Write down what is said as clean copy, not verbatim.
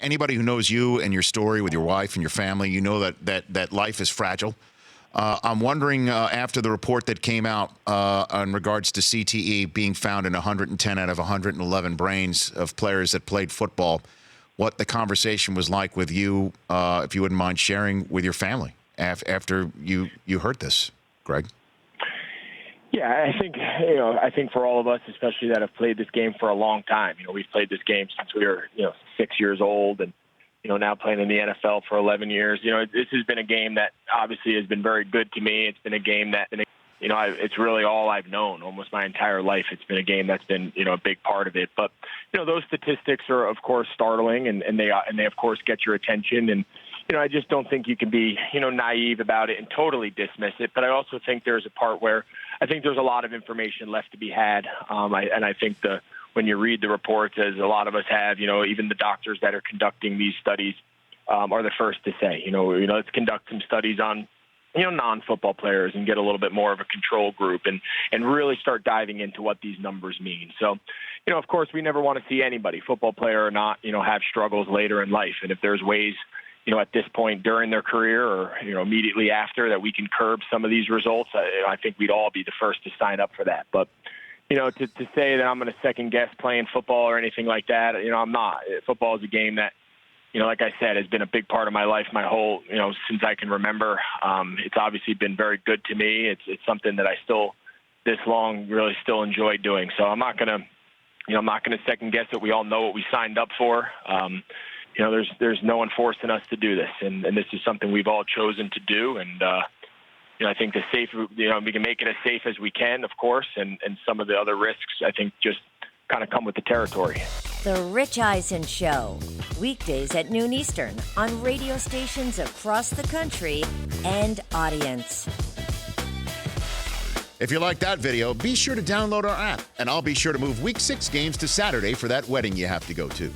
Anybody who knows you and your story with your wife and your family, you know that life is fragile. I'm wondering, after the report that came out in regards to CTE being found in 110 out of 111 brains of players that played football, what the conversation was like with you, if you wouldn't mind sharing with your family after you heard this, Greg. Yeah, I think for all of us, especially that have played this game for a long time, we've played this game since we were, 6 years old, and now playing in the NFL for 11 years. This has been a game that obviously has been very good to me. It's been a game that, it's really all I've known almost my entire life. It's been a game that's been, a big part of it. But, those statistics are, of course, startling, and they, of course, get your attention. And, I just don't think you can be, naive about it and totally dismiss it. But I also think there's a part where I think there's a lot of information left to be had. I think when you read the reports, as a lot of us have, even the doctors that are conducting these studies are the first to say, let's conduct some studies on, non-football players and get a little bit more of a control group and really start diving into what these numbers mean. So, of course, we never want to see anybody, football player or not, have struggles later in life. And if there's ways, at this point during their career or, immediately after that we can curb some of these results, I think we'd all be the first to sign up for that. But, to say that I'm going to second guess playing football or anything like that, I'm not. Football is a game that, like I said, has been a big part of my life my whole, since I can remember. It's obviously been very good to me. It's something that I still, this long, really still enjoy doing. So I'm not going to second guess it. We all know what we signed up for. There's no one forcing us to do this, and this is something we've all chosen to do. And I think we can make it as safe as we can, of course, and some of the other risks I think just kind of come with the territory. The Rich Eisen Show, weekdays at noon Eastern on radio stations across the country and audience. If you like that video, be sure to download our app, and I'll be sure to move Week 6 games to Saturday for that wedding you have to go to.